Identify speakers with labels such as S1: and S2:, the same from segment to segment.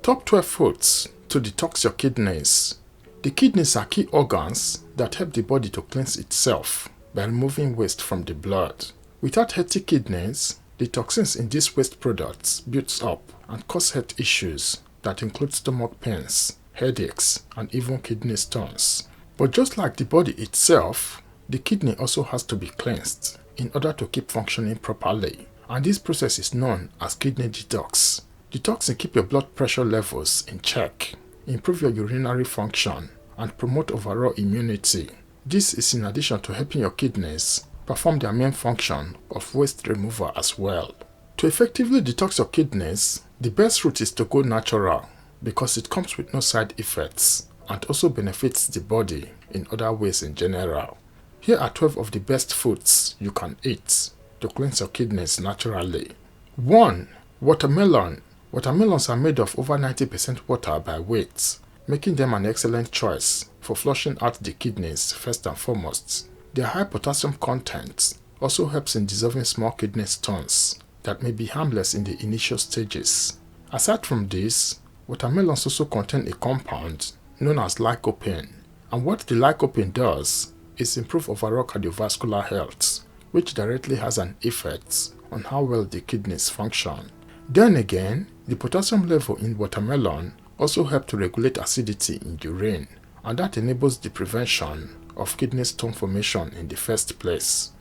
S1: Top 12 foods to detox your kidneys. The kidneys are key organs that help the body to cleanse itself by removing waste from the blood. Without healthy kidneys, the toxins in these waste products builds up and cause health issues that include stomach pains, headaches, and even kidney stones. But just like the body itself, the kidney also has to be cleansed in order to keep functioning properly, and this process is known as kidney detox. Detoxing keep your blood pressure levels in check, improve your urinary function, and promote overall immunity. This is in addition to helping your kidneys perform their main function of waste removal as well. To effectively detox your kidneys, the best route is to go natural because it comes with no side effects and also benefits the body in other ways in general. Here are 12 of the best foods you can eat to cleanse your kidneys naturally. 1. Watermelon. Watermelons are made of over 90% water by weight, making them an excellent choice for flushing out the kidneys first and foremost. Their high potassium content also helps in dissolving small kidney stones that may be harmless in the initial stages. Aside from this, watermelons also contain a compound known as lycopene, and what the lycopene does is improve overall cardiovascular health, which directly has an effect on how well the kidneys function. Then again, the potassium level in watermelon also helps to regulate acidity in urine, and that enables the prevention of kidney stone formation in the first place.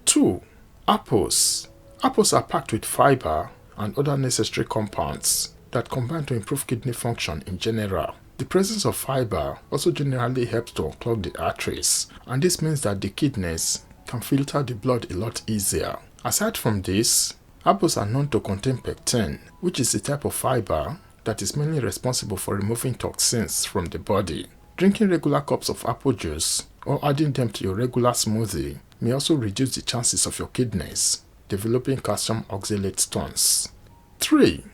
S1: 2. Apples. Apples are packed with fiber and other necessary compounds that combine to improve kidney function in general. The presence of fiber also generally helps to unclog the arteries, and this means that the kidneys can filter the blood a lot easier. Aside from this, apples are known to contain pectin, which is a type of fiber that is mainly responsible for removing toxins from the body. Drinking regular cups of apple juice or adding them to your regular smoothie may also reduce the chances of your kidneys developing calcium oxalate stones. 3.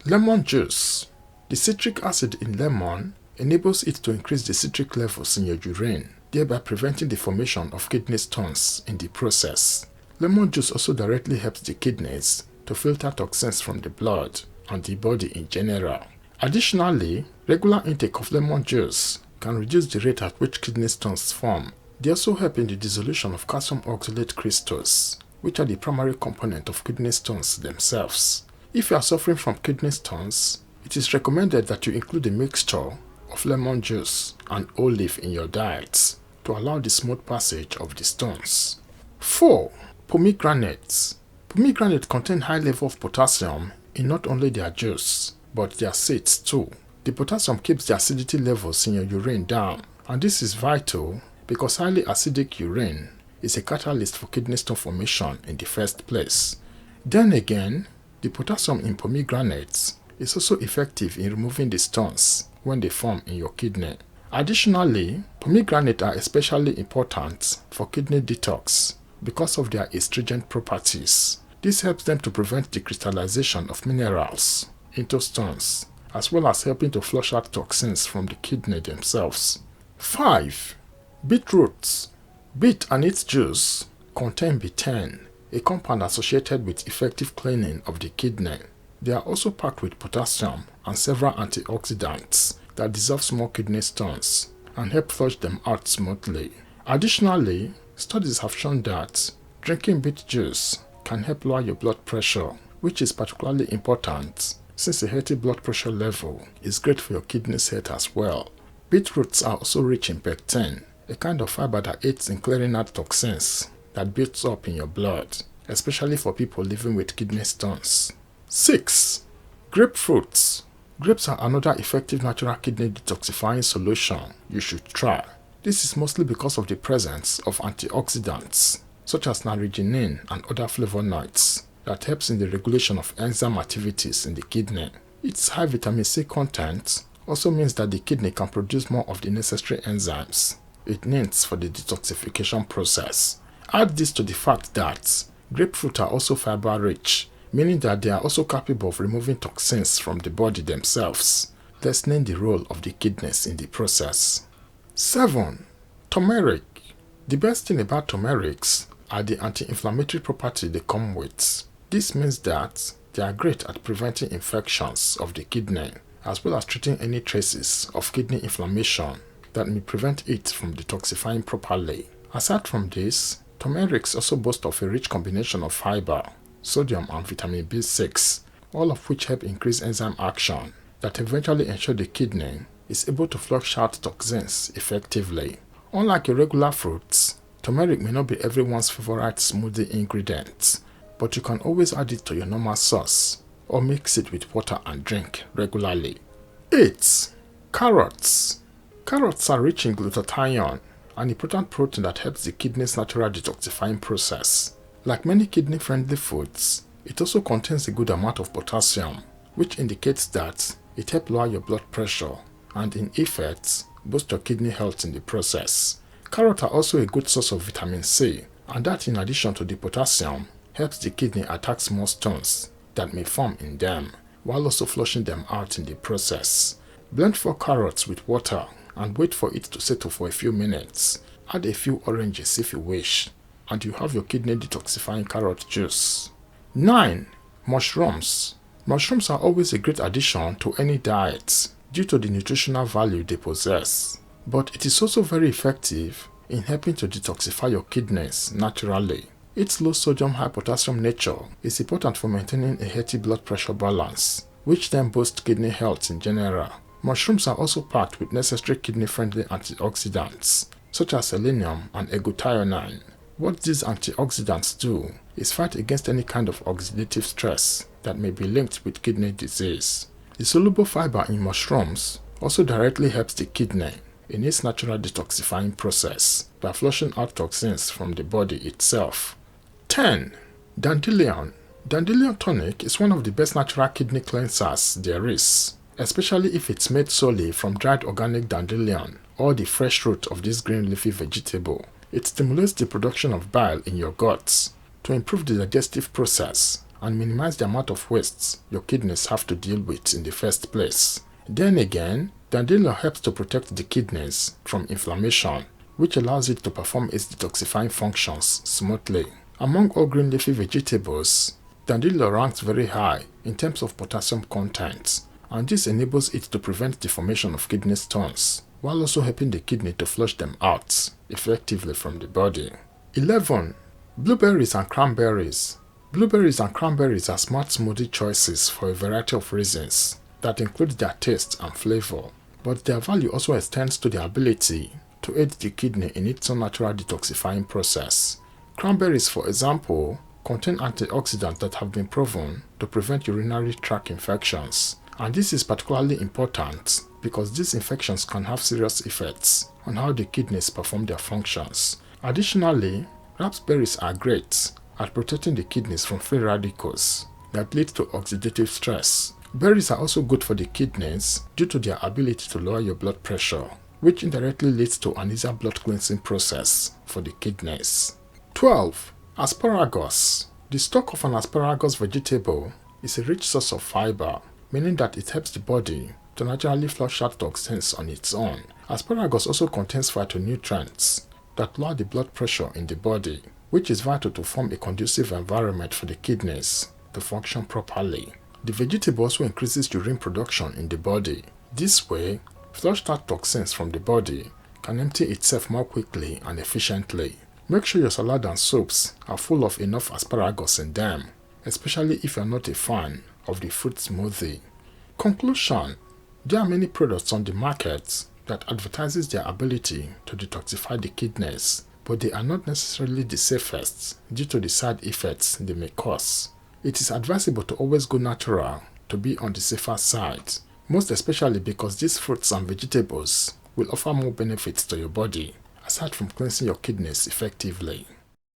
S1: Lemon juice. The citric acid in lemon enables it to increase the citric levels in your urine, thereby preventing the formation of kidney stones in the process. Lemon juice also directly helps the kidneys to filter toxins from the blood and the body in general. Additionally, regular intake of lemon juice can reduce the rate at which kidney stones form. They also help in the dissolution of calcium oxalate crystals, which are the primary component of kidney stones themselves. If you are suffering from kidney stones, it is recommended that you include a mixture of lemon juice and olive in your diet to allow the smooth passage of the stones. 4. Pomegranates. Pomegranates contain high level of potassium in not only their juice, but their seeds too. The potassium keeps the acidity levels in your urine down, and this is vital because highly acidic urine is a catalyst for kidney stone formation in the first place. Then again, the potassium in pomegranates is also effective in removing the stones when they form in your kidney. Additionally, pomegranates are especially important for kidney detox because of their astringent properties. This helps them to prevent the crystallization of minerals into stones, as well as helping to flush out toxins from the kidney themselves. 5. Beetroot. Beet and its juice contain betaine, a compound associated with effective cleaning of the kidney. They are also packed with potassium and several antioxidants that dissolve small kidney stones and help flush them out smoothly. Additionally, studies have shown that drinking beet juice can help lower your blood pressure, which is particularly important since a healthy blood pressure level is great for your kidneys health as well. Beetroots are also rich in pectin, a kind of fiber that aids in clearing out toxins that builds up in your blood, especially for people living with kidney stones. 6. Grapefruits. Grapes are another effective natural kidney detoxifying solution you should try. This is mostly because of the presence of antioxidants such as naringenin and other flavonoids that helps in the regulation of enzyme activities in the kidney. Its high vitamin C content also means that the kidney can produce more of the necessary enzymes it needs for the detoxification process. Add this to the fact that grapefruit are also fiber rich, meaning that they are also capable of removing toxins from the body themselves, lessening the role of the kidneys in the process. 7. Turmeric. The best thing about turmerics are the anti-inflammatory property they come with. This means that they are great at preventing infections of the kidney as well as treating any traces of kidney inflammation that may prevent it from detoxifying properly. Aside from this, turmeric also boasts of a rich combination of fiber, sodium and vitamin B6, all of which help increase enzyme action that eventually ensure the kidney is able to flush out toxins effectively. Unlike your regular fruits, turmeric may not be everyone's favorite smoothie ingredient, but you can always add it to your normal sauce or mix it with water and drink regularly. 8. Carrots. Carrots are rich in glutathione, an important protein that helps the kidney's natural detoxifying process. Like many kidney-friendly foods, it also contains a good amount of potassium, which indicates that it helps lower your blood pressure and in effect boost your kidney health in the process. Carrots are also a good source of vitamin C, and that in addition to the potassium helps the kidney attack small stones that may form in them, while also flushing them out in the process. Blend 4 carrots with water and wait for it to settle for a few minutes. Add a few oranges if you wish, and you have your kidney detoxifying carrot juice. 9. Mushrooms. Mushrooms are always a great addition to any diet due to the nutritional value they possess, but it is also very effective in helping to detoxify your kidneys naturally. Its low sodium, high potassium nature is important for maintaining a healthy blood pressure balance, which then boosts kidney health in general. Mushrooms are also packed with necessary kidney-friendly antioxidants, such as selenium and L-glutathione. What these antioxidants do is fight against any kind of oxidative stress that may be linked with kidney disease. The soluble fiber in mushrooms also directly helps the kidney in its natural detoxifying process by flushing out toxins from the body itself. 10. Dandelion. Dandelion tonic is one of the best natural kidney cleansers there is, especially if it's made solely from dried organic dandelion or the fresh root of this green leafy vegetable. It stimulates the production of bile in your guts to improve the digestive process and minimize the amount of waste your kidneys have to deal with in the first place. Then again, dandelion helps to protect the kidneys from inflammation, which allows it to perform its detoxifying functions smoothly. Among all green leafy vegetables, dandelion ranks very high in terms of potassium content, and this enables it to prevent the formation of kidney stones, while also helping the kidney to flush them out effectively from the body. 11. Blueberries and cranberries. Blueberries and cranberries are smart smoothie choices for a variety of reasons that include their taste and flavor, but their value also extends to their ability to aid the kidney in its own natural detoxifying process. Cranberries, for example, contain antioxidants that have been proven to prevent urinary tract infections, and this is particularly important because these infections can have serious effects on how the kidneys perform their functions. Additionally, raspberries are great at protecting the kidneys from free radicals that lead to oxidative stress. Berries are also good for the kidneys due to their ability to lower your blood pressure, which indirectly leads to an easier blood cleansing process for the kidneys. 12. Asparagus. The stalk of an asparagus vegetable is a rich source of fiber, meaning that it helps the body to naturally flush out toxins on its own. Asparagus also contains phytonutrients that lower the blood pressure in the body, which is vital to form a conducive environment for the kidneys to function properly. The vegetable also increases urine production in the body. This way, flushed out toxins from the body can empty itself more quickly and efficiently. Make sure your salad and soups are full of enough asparagus in them, especially if you are not a fan of the fruit smoothie. Conclusion: there are many products on the market that advertises their ability to detoxify the kidneys, but they are not necessarily the safest due to the side effects they may cause. It is advisable to always go natural to be on the safer side, most especially because these fruits and vegetables will offer more benefits to your body aside from cleansing your kidneys effectively.